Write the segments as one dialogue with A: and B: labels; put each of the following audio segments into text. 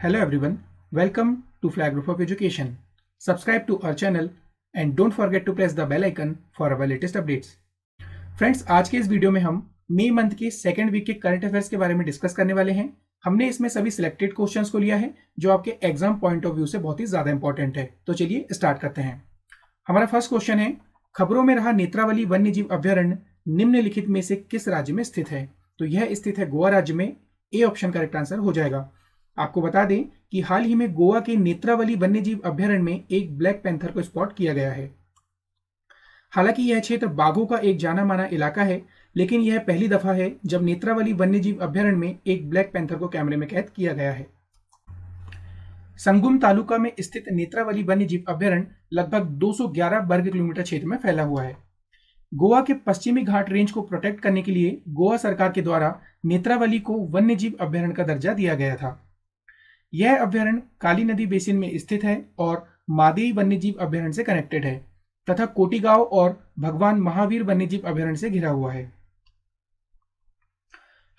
A: Hello everyone, welcome to Flag Group of Education. Subscribe to our channel and don't forget to press the bell icon for our latest updates. Friends, आज के इस video में हम मई month के second week के current affairs के बारे में डिस्कस करने वाले हैं। हमने इसमें सभी सिलेक्टेड क्वेश्चंस को लिया है जो आपके एग्जाम पॉइंट ऑफ व्यू से बहुत ही ज्यादा इंपॉर्टेंट है। तो चलिए स्टार्ट करते हैं। हमारा फर्स्ट क्वेश्चन है, खबरों में रहा नेत्रावली वन्यजीव अभ्यारण्य निम्नलिखित में से किस राज्य में स्थित है? तो यह स्थित है गोवा राज्य में। ए ऑप्शन करेक्ट आंसर हो जाएगा। आपको बता दें कि हाल ही में गोवा के नेत्रावली वन्यजीव अभ्यारण्य में एक ब्लैक पैंथर को स्पॉट किया गया है। हालांकि यह क्षेत्र बाघों का एक जाना माना इलाका है, लेकिन यह पहली दफा है जब नेत्रावली वन्यजीव अभ्यारण्य में एक ब्लैक पैंथर को कैमरे में कैद किया गया है। संगुम तालुका में स्थित नेत्रावली वन्यजीव अभ्यारण्य लगभग 211 वर्ग किलोमीटर क्षेत्र में फैला हुआ है। गोवा के पश्चिमी घाट रेंज को प्रोटेक्ट करने के लिए गोवा सरकार के द्वारा नेत्रावली को वन्यजीव अभ्यारण्य का दर्जा दिया गया था। यह अभ्यारण्य काली नदी बेसिन में स्थित है और मादेई वन्यजीव अभ्यारण्य से कनेक्टेड है तथा कोटिगांव और भगवान महावीर वन्यजीव अभ्यारण्य से घिरा हुआ है।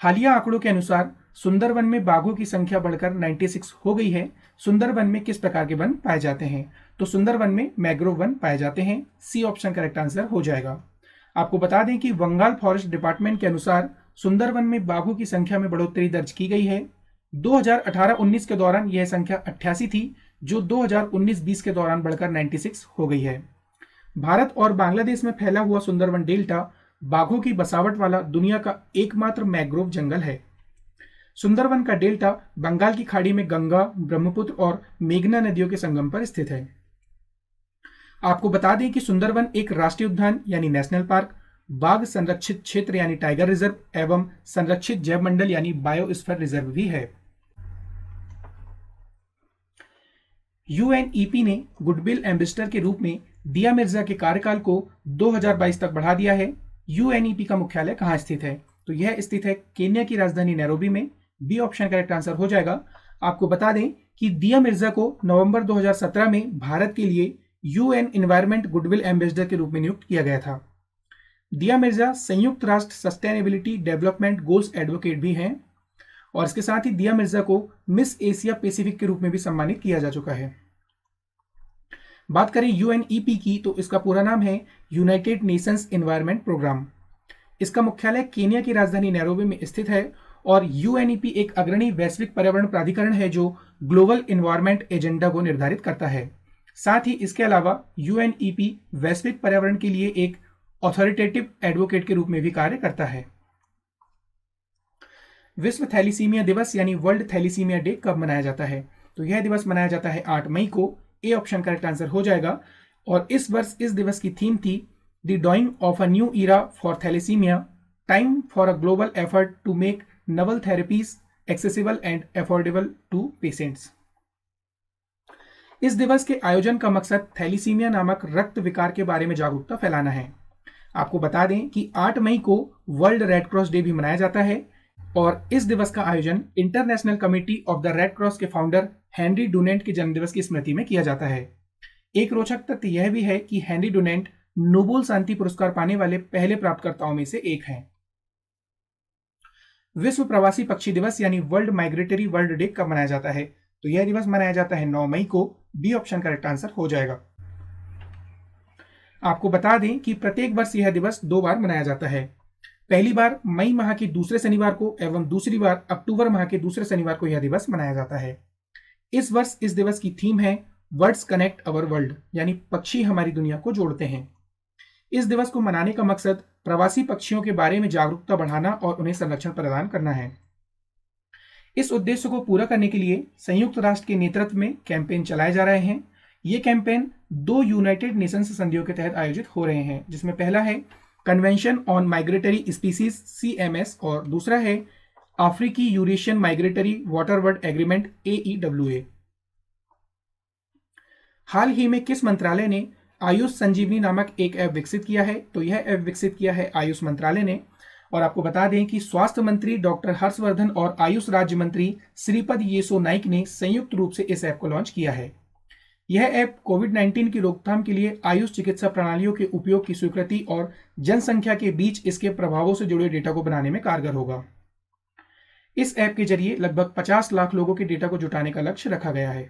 A: हालिया आंकड़ों के अनुसार सुंदरवन में बाघों की संख्या बढ़कर 96 हो गई है। सुंदरवन में किस प्रकार के वन पाए जाते हैं? तो सुंदरवन में मैग्रोव वन पाए जाते हैं। सी ऑप्शन करेक्ट आंसर हो जाएगा। आपको बता दें कि बंगाल फॉरेस्ट डिपार्टमेंट के अनुसार सुंदरवन में बाघों की संख्या में बढ़ोतरी दर्ज की गई है। 2018-19 के दौरान यह संख्या 88 थी, जो 2019-20 के दौरान बढ़कर 96 हो गई है। भारत और बांग्लादेश में फैला हुआ सुंदरवन डेल्टा बाघों की बसावट वाला दुनिया का एकमात्र मैग्रोव जंगल है। सुंदरवन का डेल्टा बंगाल की खाड़ी में गंगा, ब्रह्मपुत्र और मेघना नदियों के संगम पर स्थित है। आपको बता दें कि सुंदरवन एक राष्ट्रीय उद्यान यानी नेशनल पार्क, बाघ संरक्षित क्षेत्र यानी टाइगर रिजर्व एवं संरक्षित जैव मंडल यानी बायोस्फीयर रिजर्व भी है। यूएनईपी ने गुडविल एम्बेसडर के रूप में दिया मिर्जा के कार्यकाल को 2022 तक बढ़ा दिया है। यूएनईपी का मुख्यालय कहां स्थित है? तो यह स्थित है केन्या की राजधानी नैरोबी में। बी ऑप्शन करेक्ट आंसर हो जाएगा। आपको बता दें कि दिया मिर्जा को नवंबर 2017 में भारत के लिए यूएन एनवायरमेंट गुडविल एम्बेसडर के रूप में नियुक्त किया गया था। दिया मिर्जा संयुक्त राष्ट्र सस्टेनेबिलिटी डेवलपमेंट गोल्स एडवोकेट भी हैं और इसके साथ ही दिया मिर्जा को मिस एशिया पैसिफिक के रूप में भी सम्मानित किया जा चुका है। बात करें यूएनईपी की, तो इसका पूरा नाम है यूनाइटेड नेशंस एनवायरनमेंट प्रोग्राम। इसका मुख्यालय केन्या की राजधानी नैरोबी में स्थित है और यूएनईपी एक अग्रणी वैश्विक पर्यावरण प्राधिकरण है जो ग्लोबल एनवायरनमेंट एजेंडा को निर्धारित करता है। साथ ही इसके अलावा यूएनईपी वैश्विक पर्यावरण के लिए एक ऑथोरिटेटिव एडवोकेट के रूप में भी कार्य करता है। विश्व थैलीसीमिया दिवस यानी वर्ल्ड थैलीसीमिया डे कब मनाया जाता है? तो यह दिवस मनाया जाता है 8 मई को। ए ऑप्शन करेक्ट आंसर हो जाएगा। और इस वर्ष इस दिवस की थीम थी the dawning of a new era for thalassaemia, time for a global effort to make novel therapies accessible and affordable to patients. इस दिवस के आयोजन का मकसद थैलीसीमिया नामक रक्त विकार के बारे में जागरूकता फैलाना है। आपको बता दें कि 8 मई को वर्ल्ड रेड क्रॉस डे भी मनाया जाता है और इस दिवस का आयोजन international committee of the red cross के फाउंडर हेनरी डुनेंट के जन्मदिवस की स्मृति में किया जाता है। एक रोचक तथ्य यह भी है कि हेनरी डुनेंट नोबेल शांति पुरस्कार पाने वाले पहले प्राप्तकर्ताओं में से एक हैं। विश्व प्रवासी पक्षी दिवस यानी वर्ल्ड माइग्रेटरी वर्ल्ड डे कब मनाया जाता है? तो यह दिवस मनाया जाता है 9 मई को। बी ऑप्शन करेक्ट आंसर हो जाएगा। आपको बता दें कि प्रत्येक वर्ष यह दिवस 2 बार मनाया जाता है। पहली बार मई माह के दूसरे शनिवार को एवं दूसरी बार अक्टूबर माह के दूसरे शनिवार को यह दिवस मनाया जाता है। इस वर्ष इस दिवस की थीम है बर्ड्स कनेक्ट अवर वर्ल्ड यानी पक्षी हमारी दुनिया को जोड़ते हैं। इस दिवस को मनाने का मकसद प्रवासी पक्षियों के बारे में जागरूकता बढ़ाना और उन्हें संरक्षण प्रदान करना है। इस उद्देश्य को पूरा करने के लिए संयुक्त राष्ट्र के नेतृत्व में कैंपेन चलाए जा रहे हैं। ये कैंपेन 2 यूनाइटेड नेशंस संधियों के तहत आयोजित हो रहे हैं, जिसमें पहला है convention on migratory species CMS और दूसरा है अफ्रीकी यूरेशियन माइग्रेटरी वाटरवर्ड एग्रीमेंट AEWA। हाल ही में किस मंत्रालय ने आयुष संजीवनी नामक एक ऐप विकसित किया है? तो यह ऐप विकसित किया है आयुष मंत्रालय ने। और आपको बता दें कि स्वास्थ्य मंत्री डॉक्टर हर्षवर्धन और आयुष राज्य मंत्री श्रीपद येसो नाइक ने संयुक्त रूप से इस ऐप को लॉन्च किया है। यह ऐप कोविड-19 की रोकथाम के लिए आयुष चिकित्सा प्रणालियों के उपयोग की स्वीकृति और जनसंख्या के बीच इसके प्रभावों से जुड़े डेटा को बनाने में कारगर होगा। इस ऐप के जरिए लगभग 50 लाख लोगों के डेटा को जुटाने का लक्ष्य रखा गया है।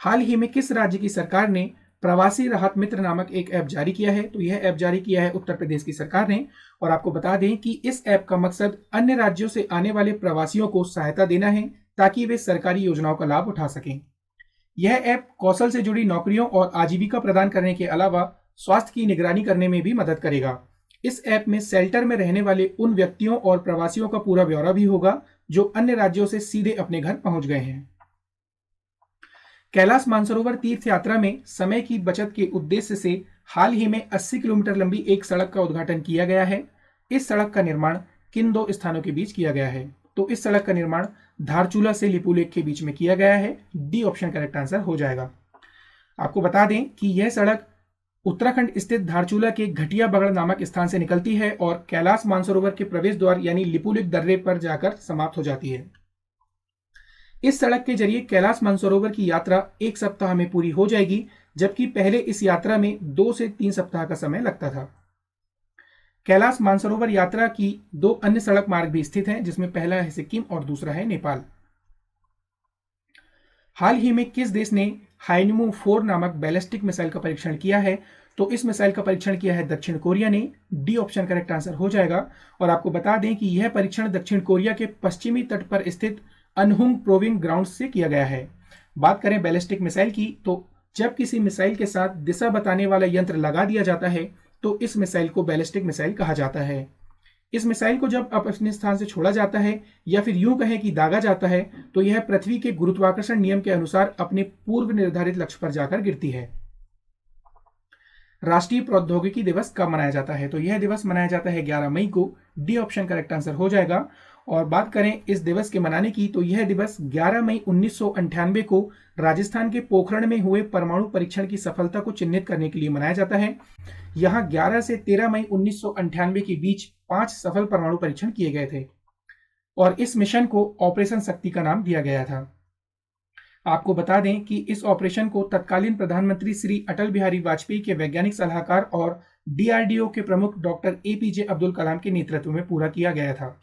A: हाल ही में किस राज्य की सरकार ने प्रवासी राहत मित्र नामक एक ऐप जारी किया है? तो यह ऐप जारी किया है उत्तर प्रदेश की सरकार ने। और आपको बता दें कि इस ऐप का मकसद अन्य राज्यों से आने वाले प्रवासियों को सहायता देना है ताकि वे सरकारी योजनाओं का लाभ उठा सकें। यह ऐप कौशल से जुड़ी नौकरियों और आजीविका प्रदान करने के अलावा स्वास्थ्य की निगरानी करने में भी मदद करेगा। इस ऐप में शेल्टर में रहने वाले उन व्यक्तियों और प्रवासियों का पूरा ब्यौरा भी होगा जो अन्य राज्यों से सीधे अपने घर पहुंच गए हैं। कैलाश मानसरोवर तीर्थ यात्रा में समय की बचत के उद्देश्य से हाल ही में 80 किलोमीटर लंबी एक सड़क का उद्घाटन किया गया है। इस सड़क का निर्माण किन दो स्थानों के बीच किया गया है? तो इस सड़क का निर्माण धारचूला से लिपुलेख के बीच में किया गया है। डी ऑप्शन करेक्ट आंसर हो जाएगा। आपको बता दें कि यह सड़क उत्तराखंड स्थित धारचूला के घटिया बगड़ नामक स्थान से निकलती है और कैलाश मानसरोवर के प्रवेश द्वार यानी लिपुलेख दर्रे पर जाकर समाप्त हो जाती है। इस सड़क के जरिए कैलाश मानसरोवर की यात्रा 1 सप्ताह में पूरी हो जाएगी, जबकि पहले इस यात्रा में 2 से 3 सप्ताह का समय लगता था। कैलाश मानसरोवर यात्रा की 2 अन्य सड़क मार्ग भी स्थित हैं, जिसमें पहला है सिक्किम और दूसरा है नेपाल। हाल ही में किस देश ने हाइनमू 4 नामक बैलिस्टिक मिसाइल का परीक्षण किया है? तो इस मिसाइल का परीक्षण किया है दक्षिण कोरिया ने। डी ऑप्शन करेक्ट आंसर हो जाएगा। और आपको बता दें कि यह परीक्षण दक्षिण कोरिया के पश्चिमी तट पर स्थित अनहुंग प्रोविंग ग्राउंड से किया गया है। बात करें बैलिस्टिक मिसाइल की, तो जब किसी मिसाइल के साथ दिशा बताने वाला यंत्र लगा दिया जाता है तो इस मिसाइल को बैलिस्टिक मिसाइल कहा जाता है। इस मिसाइल को जब अपने स्थान से छोड़ा जाता है या फिर यूं कहें कि दागा जाता है तो यह पृथ्वी के गुरुत्वाकर्षण नियम के अनुसार अपने पूर्व निर्धारित लक्ष्य पर जाकर गिरती है। राष्ट्रीय प्रौद्योगिकी दिवस कब मनाया जाता है? तो यह दिवस मनाया जाता है 11 मई को। डी ऑप्शन करेक्ट आंसर हो जाएगा। और बात करें इस दिवस के मनाने की, तो यह दिवस 11 मई 1998 को राजस्थान के पोखरण में हुए परमाणु परीक्षण की सफलता को चिन्हित करने के लिए मनाया जाता है। यहां 11 से 13 मई 1998 के बीच 5 सफल परमाणु परीक्षण किए गए थे और इस मिशन को ऑपरेशन शक्ति का नाम दिया गया था। आपको बता दें कि इस ऑपरेशन को तत्कालीन प्रधानमंत्री श्री अटल बिहारी वाजपेयी के वैज्ञानिक सलाहकार और डीआरडीओ के प्रमुख डॉक्टर एपीजे अब्दुल कलाम के नेतृत्व में पूरा किया गया था।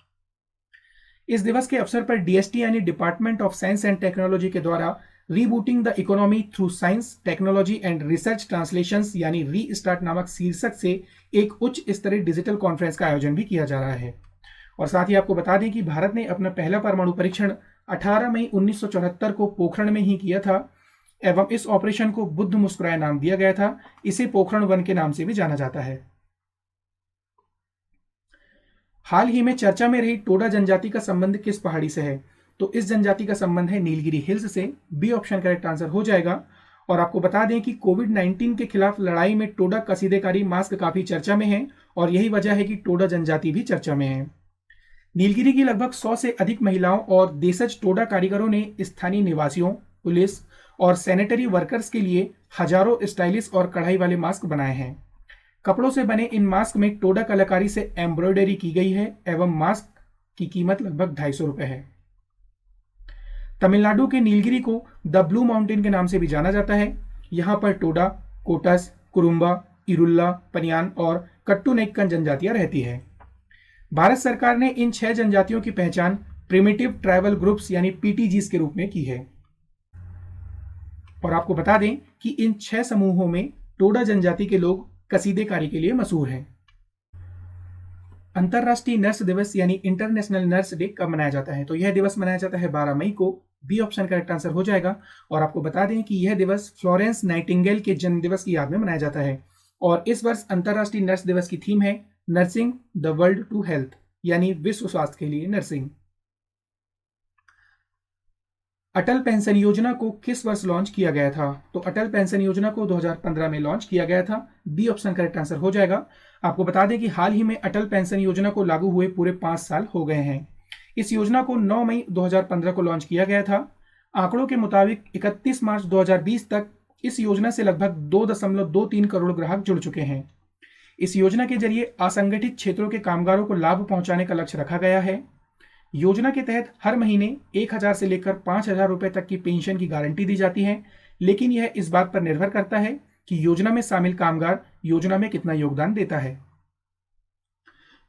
A: इस दिवस के अवसर पर डीएसटी यानी department of science and technology के द्वारा rebooting the economy through science technology and research translations यानी रीस्टार्ट नामक शीर्षक से एक उच्च स्तरीय डिजिटल कॉन्फ्रेंस का आयोजन भी किया जा रहा है। और साथ ही आपको बता दें कि भारत ने अपना पहला परमाणु परीक्षण 18 मई 1974 को पोखरण में ही किया था एवं इस ऑपरेशन को बुद्ध मुस्कुराए नाम दिया गया था। इसे पोखरण 1 के नाम से भी जाना जाता है। हाल ही में चर्चा में रही टोडा जनजाति का संबंध किस पहाड़ी से है? तो इस जनजाति का संबंध है नीलगिरी हिल्स से। बी ऑप्शन करेक्ट आंसर हो जाएगा। और आपको बता दें कि कोविड-19 के खिलाफ लड़ाई में टोडा कसीदेकारी मास्क काफी चर्चा में है और यही वजह है कि टोडा जनजाति भी चर्चा में है। नीलगिरी की लगभग 100 से अधिक महिलाओं और देशज टोडा कारीगरों ने स्थानीय निवासियों, पुलिस और सैनिटरी वर्कर्स के लिए हजारों स्टाइलिश और कढ़ाई वाले मास्क बनाए हैं। कपड़ों से बने इन मास्क में टोडा कलाकारी से एम्ब्रॉयडरी की गई है एवं मास्क की कीमत लगभग 250 रुपए है। तमिलनाडु के नीलगिरी को द ब्लू माउंटेन के नाम से भी जाना जाता है। यहाँ पर टोडा, कोटस, कुरुम्बा, इरुल्ला, पनियान और कट्टुनेक्कन जनजातियां रहती है। भारत सरकार ने इन 6 जनजातियों की पहचान प्रिमिटिव ट्राइबल ग्रुप्स यानी पीटीजीज के रूप में की है। और आपको बता दें कि इन 6 समूहों में टोडा जनजाति के लोग कसीदेकारी के लिए मशहूर हैं। अंतरराष्ट्रीय नर्स दिवस यानी इंटरनेशनल नर्स डे कब मनाया जाता है? तो यह दिवस मनाया जाता है 12 मई को। बी ऑप्शन करेक्ट आंसर हो जाएगा। और आपको बता दें कि यह दिवस फ्लोरेंस नाइटिंगेल के जन्म दिवस की याद में मनाया जाता है। और इस वर्ष अंतरराष्ट्रीय नर्स दिवस की थीम है nursing the world to health यानी विश्व स्वास्थ्य के लिए नर्सिंग। अटल पेंशन योजना को किस वर्ष लॉन्च किया गया था? तो अटल पेंशन योजना को 2015 में लॉन्च किया गया था। बी ऑप्शन करेक्ट आंसर हो जाएगा। आपको बता दें कि हाल ही में अटल पेंशन योजना को लागू हुए पूरे 5 साल हो गए हैं। इस योजना को 9 मई 2015 को लॉन्च किया गया था। आंकड़ों के मुताबिक 31 मार्च 2020 तक इस योजना से लगभग 2.23 करोड़ ग्राहक जुड़ चुके हैं। इस योजना के जरिए असंगठित क्षेत्रों के कामगारों को लाभ पहुंचाने का लक्ष्य रखा गया है। योजना के तहत हर महीने 1000 से लेकर 5000 रुपए तक की पेंशन की गारंटी दी जाती है, लेकिन यह इस बात पर निर्भर करता है कि योजना में शामिल कामगार योजना में कितना योगदान देता है।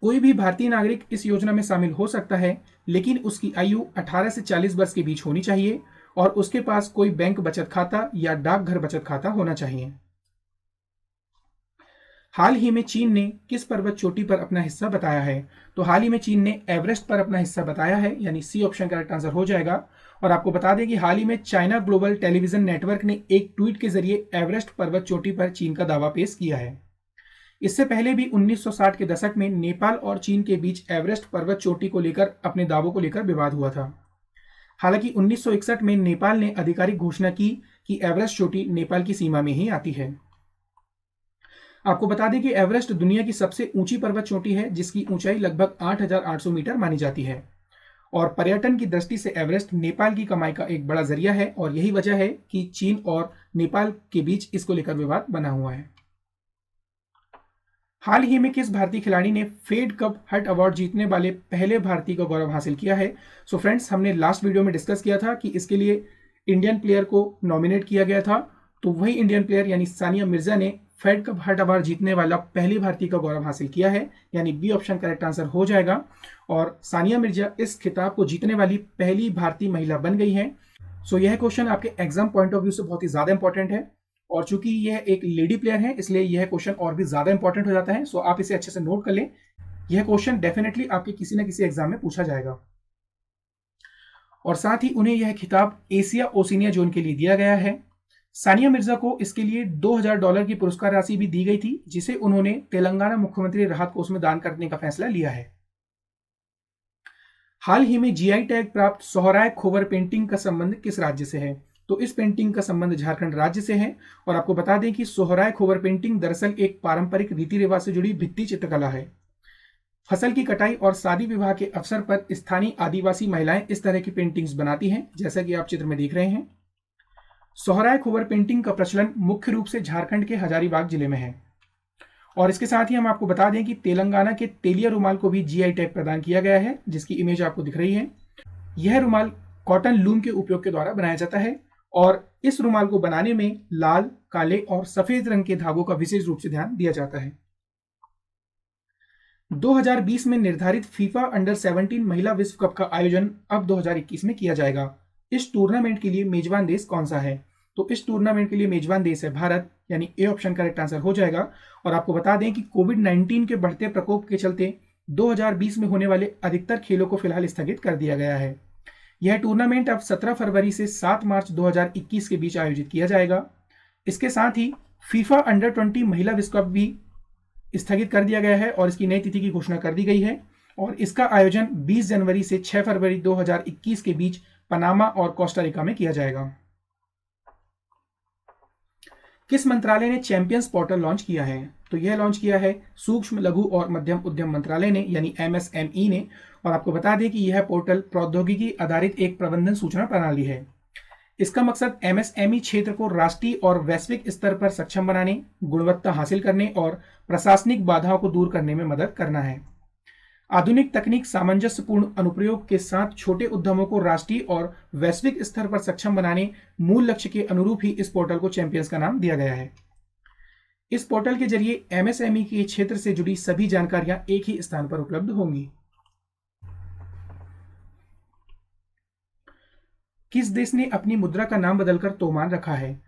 A: कोई भी भारतीय नागरिक इस योजना में शामिल हो सकता है, लेकिन उसकी आयु 18 से 40 वर्ष के बीच होनी चाहिए और उसके पास कोई बैंक बचत खाता या डाकघर बचत खाता होना चाहिए। हाल ही में चीन ने किस पर्वत चोटी पर अपना हिस्सा बताया है? तो हाल ही में चीन ने एवरेस्ट पर अपना हिस्सा बताया है, यानी सी ऑप्शन करेक्ट आंसर हो जाएगा। और आपको बता दें कि हाल ही में चाइना ग्लोबल टेलीविजन नेटवर्क ने एक ट्वीट के जरिए एवरेस्ट पर्वत चोटी पर चीन का दावा पेश किया है। इससे पहले भी 1960 के दशक में नेपाल और चीन के बीच एवरेस्ट पर्वत चोटी को लेकर अपने दावों को लेकर विवाद हुआ था। हालांकि 1961 में नेपाल ने आधिकारिक घोषणा की कि एवरेस्ट चोटी नेपाल की सीमा में ही आती है। आपको बता दें कि एवरेस्ट दुनिया की सबसे ऊंची पर्वत चोटी है, जिसकी ऊंचाई लगभग 8,800 मीटर मानी जाती है और पर्यटन की दृष्टि से एवरेस्ट नेपाल की कमाई का एक बड़ा जरिया है और यही वजह है कि चीन और नेपाल के बीच इसको लेकर विवाद बना हुआ है। हाल ही में किस भारतीय खिलाड़ी ने फेड कप हर्ट अवार्ड जीतने वाले पहले भारतीय का गौरव हासिल किया है? सो फ्रेंड्स, हमने लास्ट वीडियो में डिस्कस किया था कि इसके लिए इंडियन प्लेयर को नॉमिनेट किया गया था, तो वही इंडियन प्लेयर यानी सानिया मिर्जा ने फेड कप हर्ट अवार्ड जीतने वाला पहली भारतीय का गौरव हासिल किया है, यानी बी ऑप्शन करेक्ट आंसर हो जाएगा। और सानिया मिर्जा इस खिताब को जीतने वाली पहली भारतीय महिला बन गई है। सो यह क्वेश्चन आपके एग्जाम पॉइंट ऑफ व्यू से बहुत ही ज्यादा इंपॉर्टेंट है और चूंकि यह एक लेडी प्लेयर है इसलिए यह क्वेश्चन और भी ज्यादा इंपॉर्टेंट हो जाता है। सो आप इसे अच्छे से नोट कर लें, यह क्वेश्चन डेफिनेटली आपके किसी न किसी एग्जाम में पूछा जाएगा। और साथ ही उन्हें यह खिताब एशिया ओशिनिया जोन के लिए दिया गया है। सानिया मिर्जा को इसके लिए $2,000 की पुरस्कार राशि भी दी गई थी, जिसे उन्होंने तेलंगाना मुख्यमंत्री राहत कोष में दान करने का फैसला लिया है। हाल ही में जीआई टैग प्राप्त सोहराय खोवर पेंटिंग का संबंध किस राज्य से है? तो इस पेंटिंग का संबंध झारखंड राज्य से है और आपको बता दें कि सोहराय खोवर पेंटिंग दरअसल एक पारंपरिक रीति रिवाज से जुड़ी भित्ति चित्रकला है। फसल की कटाई और शादी विवाह के अवसर पर स्थानीय आदिवासी महिलाएं इस तरह की पेंटिंग्स बनाती हैं, जैसा कि आप चित्र में देख रहे हैं। सोहराय खोवर पेंटिंग का प्रचलन मुख्य रूप से झारखंड के हजारीबाग जिले में है। और इसके साथ ही हम आपको बता दें कि तेलंगाना के तेलिया रुमाल को भी जीआई टैग प्रदान किया गया है, जिसकी इमेज आपको दिख रही है। यह रुमाल कॉटन लूम के उपयोग के द्वारा बनाया जाता है और इस रुमाल को बनाने में लाल, काले और सफेद रंग के धागों का विशेष रूप से ध्यान दिया जाता है। 2020 में निर्धारित फीफा अंडर 17 महिला विश्व कप का आयोजन अब 2021 में किया जाएगा। इस टूर्नामेंट के लिए मेजबान देश कौन सा है? तो इस टूर्नामेंट के लिए मेजबान देश है भारत, यानी ए ऑप्शन करेक्ट आंसर हो जाएगा। और आपको बता दें कि कोविड-19 के बढ़ते प्रकोप के चलते 2020 में होने वाले अधिकतर खेलों को फिलहाल स्थगित कर दिया गया है। यह टूर्नामेंट अब 17 फरवरी से 7 मार्च 2021 के बीच आयोजित किया जाएगा। इसके साथ ही फीफा अंडर 20 महिला विश्व कप भी स्थगित कर दिया गया है और इसकी नई तिथि की घोषणा कर दी गई है और इसका आयोजन 20 जनवरी से 6 फरवरी 2021 के बीच पनामा और कोस्टारिका में किया जाएगा। किस मंत्रालय ने चैंपियंस पोर्टल लॉन्च किया है? तो यह लॉन्च किया है सूक्ष्म लघु और मध्यम उद्यम मंत्रालय ने, यानी एमएसएमई ने। और आपको बता दें कि यह पोर्टल प्रौद्योगिकी आधारित एक प्रबंधन सूचना प्रणाली है। इसका मकसद एमएसएमई क्षेत्र को राष्ट्रीय और वैश्विक स्तर पर सक्षम बनाने, गुणवत्ता हासिल करने और प्रशासनिक बाधाओं को दूर करने में मदद करना है। आधुनिक तकनीक सामंजस्यपूर्ण अनुप्रयोग के साथ छोटे उद्यमों को राष्ट्रीय और वैश्विक स्तर पर सक्षम बनाने मूल लक्ष्य के अनुरूप ही इस पोर्टल को चैंपियंस का नाम दिया गया है। इस पोर्टल के जरिए एमएसएमई के क्षेत्र से जुड़ी सभी जानकारियां एक ही स्थान पर उपलब्ध होंगी। किस देश ने अपनी मुद्रा का नाम बदलकर तोमान रखा है?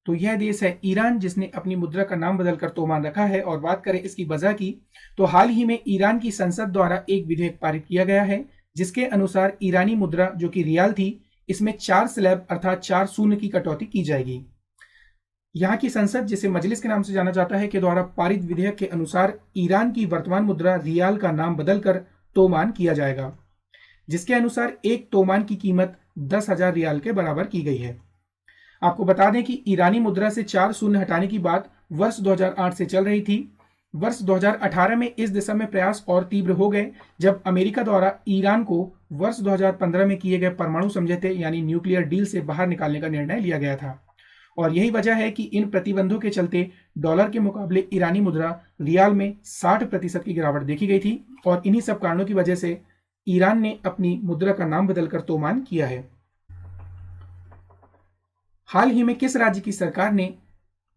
A: तो यह देश है ईरान, जिसने अपनी मुद्रा का नाम बदलकर तोमान रखा है। और बात करें इसकी वजह की, तो हाल ही में ईरान की संसद द्वारा एक विधेयक पारित किया गया है, जिसके अनुसार ईरानी मुद्रा जो कि रियाल थी, इसमें 4 स्लैब अर्थात 4 शून्य की कटौती की जाएगी। यहाँ की संसद, जिसे मजलिस के नाम से जाना जाता है, के द्वारा पारित विधेयक के अनुसार ईरान की वर्तमान मुद्रा रियाल का नाम बदलकर तोमान किया जाएगा, जिसके अनुसार एक तोमान की कीमत 10,000 रियाल के बराबर की गई है। आपको बता दें कि ईरानी मुद्रा से 4 शून्य हटाने की बात वर्ष 2008 से चल रही थी। वर्ष 2018 में इस दिशा में प्रयास और तीव्र हो गए, जब अमेरिका द्वारा ईरान को वर्ष 2015 में किए गए परमाणु समझौते यानी न्यूक्लियर डील से बाहर निकालने का निर्णय लिया गया था। और यही वजह है कि इन प्रतिबंधों के चलते डॉलर के मुकाबले ईरानी मुद्रा रियाल में 60% की गिरावट देखी गई थी। और इन्हीं सब कारणों की वजह से ईरान ने अपनी मुद्रा का नाम बदलकर तोमान किया है। हाल ही में किस राज्य की सरकार ने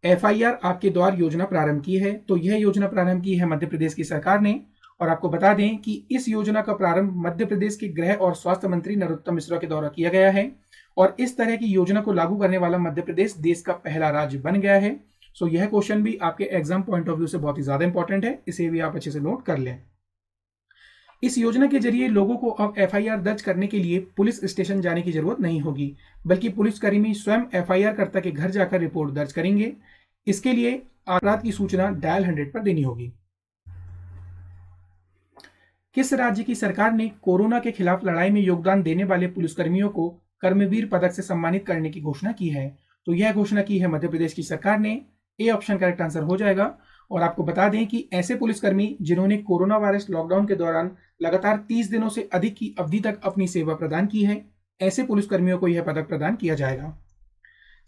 A: एफआईआर आपके द्वार योजना प्रारंभ की है? तो यह योजना प्रारंभ की है मध्य प्रदेश की सरकार ने। और आपको बता दें कि इस योजना का प्रारंभ मध्य प्रदेश के गृह और स्वास्थ्य मंत्री नरोत्तम मिश्रा के द्वारा किया गया है और इस तरह की योजना को लागू करने वाला मध्य प्रदेश देश का पहला राज्य बन गया है। सो यह क्वेश्चन भी आपके एग्जाम पॉइंट ऑफ व्यू से बहुत ही ज्यादा इंपॉर्टेंट है, इसे भी आप अच्छे से नोट कर लें। इस योजना के जरिए लोगों को अब एफआईआर दर्ज करने के लिए पुलिस स्टेशन जाने की जरूरत नहीं होगी, बल्कि पुलिसकर्मी स्वयं एफआईआर कर्ता के घर जाकर रिपोर्ट दर्ज करेंगे। इसके लिए अपराध की सूचना डायल 100 पर देनी होगी। किस राज्य की सरकार ने कोरोना के खिलाफ लड़ाई में योगदान देने वाले पुलिसकर्मियों को कर्मवीर पदक से सम्मानित करने की घोषणा की है? तो यह घोषणा की है मध्य प्रदेश की सरकार ने। ए ऑप्शन करेक्ट आंसर हो जाएगा। और आपको बता दें कि ऐसे पुलिसकर्मी जिन्होंने कोरोना वायरस लॉकडाउन के दौरान लगातार 30 दिनों से अधिक की अवधि तक अपनी सेवा प्रदान की है, ऐसे पुलिसकर्मियों को यह पदक प्रदान किया जाएगा।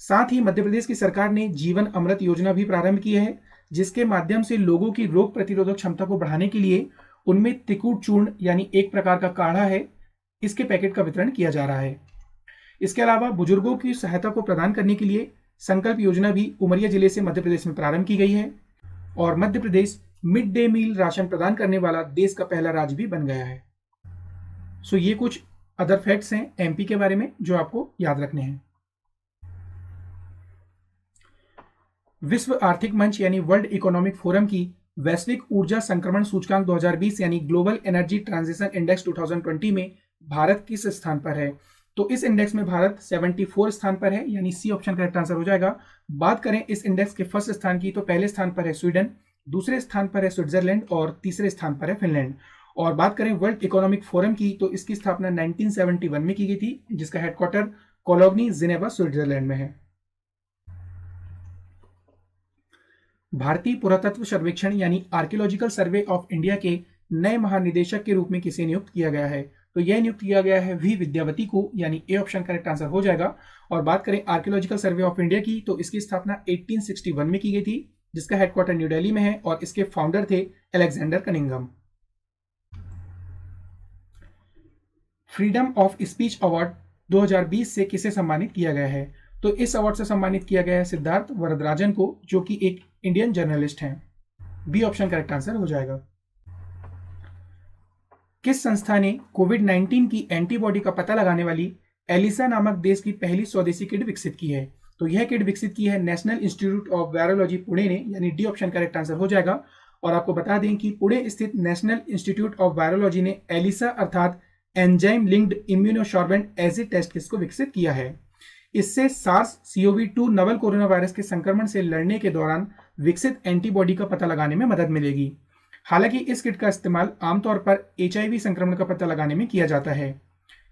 A: साथ ही मध्य प्रदेश की सरकार ने जीवन अमृत योजना भी प्रारंभ की है, जिसके माध्यम से लोगों की रोग प्रतिरोधक क्षमता को बढ़ाने के लिए उनमें त्रिकूट चूर्ण यानी एक प्रकार का काढ़ा है, इसके पैकेट का वितरण किया जा रहा है। इसके अलावा बुजुर्गों की सहायता को प्रदान करने के लिए संकल्प योजना भी उमरिया जिले से मध्य प्रदेश में प्रारंभ की गई है और Madhya Pradesh mid day meal ration प्रदान करने वाला देश का पहला राज्य भी बन गया है। सो ये कुछ अदर फैक्ट्स हैं एमपी के बारे में जो आपको याद रखने हैं। विश्व आर्थिक मंच यानी वर्ल्ड इकोनॉमिक फोरम की वैश्विक ऊर्जा संक्रमण सूचकांक 2020 यानी ग्लोबल एनर्जी ट्रांजिशन इंडेक्स 2020 में भारत किस स्थान पर है? तो इस इंडेक्स में भारत 74 स्थान पर है, यानी सी ऑप्शन करेक्ट आंसर हो जाएगा। बात करें इस इंडेक्स के फर्स्ट स्थान की, तो पहले स्थान पर है स्वीडन, दूसरे स्थान पर है स्विट्जरलैंड और तीसरे स्थान पर है फिनलैंड। और बात करें वर्ल्ड इकोनॉमिक फोरम की, तो इसकी स्थापना 1971 में की गई थी, जिसका हेडक्वार्टर कोलोग्नी जिनेवा स्विट्जरलैंड में है। भारतीय पुरातत्व सर्वेक्षण यानी आर्कियोलॉजिकल सर्वे ऑफ इंडिया के नए महानिदेशक के रूप में किसे नियुक्त किया गया है? तो यह नियुक्त किया गया है वी विद्यावती को, यानी ए ऑप्शन करेक्ट आंसर हो जाएगा। और बात करें आर्कियोलॉजिकल सर्वे ऑफ इंडिया की, तो इसकी स्थापना 1861 में की गई थी, जिसका हेडक्वार्टर न्यू दिल्ली में है और इसके फाउंडर थे Alexander Cunningham. Freedom of speech award 2020 से किसे सम्मानित किया गया है? तो इस अवार्ड से सम्मानित किया गया है सिद्धार्थ वरदराजन को, जो कि एक इंडियन जर्नलिस्ट हैं। बी ऑप्शन करेक्ट आंसर हो जाएगा। किस संस्था ने कोविड-19 की एंटीबॉडी का पता लगाने वाली एलिसा नामक देश की पहली स्वदेशी किट विकसित की है? तो यह किट विकसित की है national institute of virology Pune ने, यानी डी ऑप्शन करेक्ट आंसर हो जाएगा। और आपको बता दें कि पुणे स्थित नेशनल इंस्टीट्यूट ऑफ वायरोलॉजी ने एलिसा अर्थात enzyme linked immunosorbent acid test kit को विकसित किया है। इससे SARS-CoV-2 नवल कोरोना वायरस के संक्रमण से लड़ने के दौरान विकसित एंटीबॉडी का पता लगाने में मदद मिलेगी। हालांकि इस किट का इस्तेमाल आमतौर पर HIV संक्रमण का पता लगाने में किया जाता है।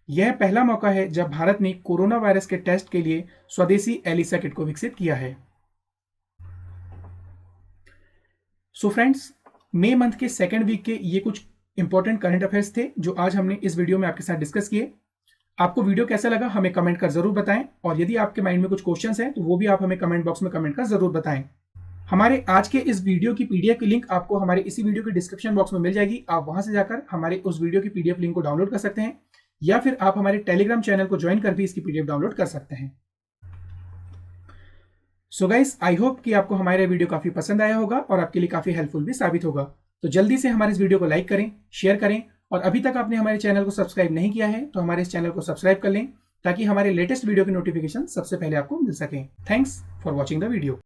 A: यह पहला मौका है जब भारत ने कोरोना वायरस के टेस्ट के लिए स्वदेशी एलिसा किट को विकसित किया है। सो फ्रेंड्स, मई मंथ के सेकेंड वीक के ये कुछ इंपॉर्टेंट करंट अफेयर्स थे जो आज हमने इस वीडियो में आपके साथ डिस्कस किए। आपको वीडियो कैसा लगा हमें कमेंट कर जरूर बताएं और यदि आपके माइंड में कुछ क्वेश्चंस हैं तो वो भी आप हमें कमेंट बॉक्स में कमेंट कर जरूर बताएं। हमारे आज के इस वीडियो की पीडीएफ की लिंक आपको हमारे इसी वीडियो के डिस्क्रिप्शन बॉक्स में मिल जाएगी। आप वहां से जाकर हमारे उस वीडियो की पीडीएफ लिंक को डाउनलोड कर सकते हैं या फिर आप हमारे टेलीग्राम चैनल को ज्वाइन कर भी इसकी पीडीएफ डाउनलोड कर सकते हैं। सो गाइस, आई होप कि आपको हमारा वीडियो काफी पसंद आया होगा और आपके लिए काफी हेल्पफुल भी साबित होगा। तो जल्दी से हमारे इस वीडियो को लाइक करें, शेयर करें और अभी तक आपने हमारे चैनल को सब्सक्राइब नहीं किया है तो हमारे इस चैनल को सब्सक्राइब कर लें ताकि हमारे लेटेस्ट वीडियो की नोटिफिकेशन सबसे पहले आपको मिल सके। Thanks for watching the video.